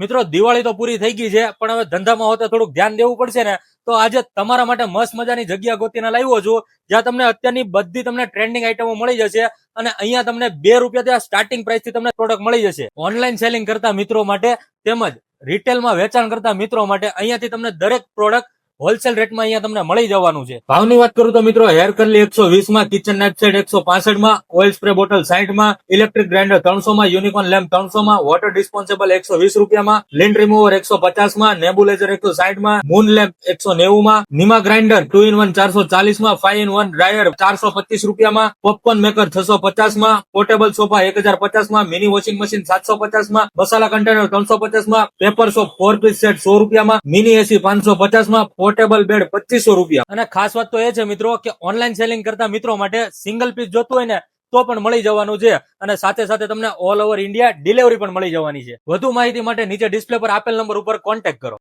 મિત્રો દિવાળી તો પૂરી થઈ ગઈ છે, પણ હવે ધંધામાં હોતે થોડુંક ધ્યાન દેવું પડશે ને. તો આજે તમારા માટે મસ્ત મજાની જગ્યા ગોતીને લાવ્યો છું, જ્યાં તમને અત્યારની બધી તમને ટ્રેન્ડિંગ આઈટમો મળી જશે. અને અહીંયા તમને ₹2 સ્ટાર્ટિંગ પ્રાઇસ થી તમને પ્રોડક્ટ મળી જશે. ઓનલાઈન સેલિંગ કરતા મિત્રો માટે તેમજ રિટેલમાં વેચાણ કરતા મિત્રો માટે અહીંયાથી તમને દરેક પ્રોડક્ટ હોલસેલ રેટમાં અહીંયા તમને મળી જવાનું છે. ભાવની વાત કરું તો મિત્રો હેર કરલી 120 માં, કિચન નાઇફ સેટ 165 માં, ઓઇલ સ્પ્રે બોટલ 60 માં, ઇલેક્ટ્રિક ગ્રાઇન્ડર 300 માં, યુનિકોર્ન લેમ્પ 300 માં, વોટર ડિસ્પોન્સેબલ 120 રૂપિયામાં, લેન્ડ રિમૂવર 150 માં, નેબુલાઇઝર 160 માં, મૂન લેમ્પ 190 માં, નિમા ગ્રાઇન્ડર 2-in-1 440 માં, 5-in-1 ડ્રાયર 425 રૂપિયામાં, પોપકોર્ન મેકર 650 માં, પોર્ટેબલ સોફા 1050 માં, મિની વોશિંગ મશીન 750 માં, મસાલા કન્ટેનર 350 માં, પેપર સોપ 4 પીસ સેટ 100 રૂપિયામાં, મિની એસી 550 માં, પોર્ટેબલ બેડ 2500 રૂપિયા. અને ખાસ વાત તો એ છે મિત્રો કે ઓનલાઈન સેલિંગ કરતા મિત્રો માટે સિંગલ પીસ જોતું હોય ને તો પણ મળી જવાનું છે. અને સાથે સાથે તમને ઓલ ઓવર ઇન્ડિયા ડિલિવરી પણ મળી જવાની છે. વધુ માહિતી માટે નીચે ડિસ્પ્લે પર આપેલ નંબર ઉપર કોન્ટેક્ટ કરો.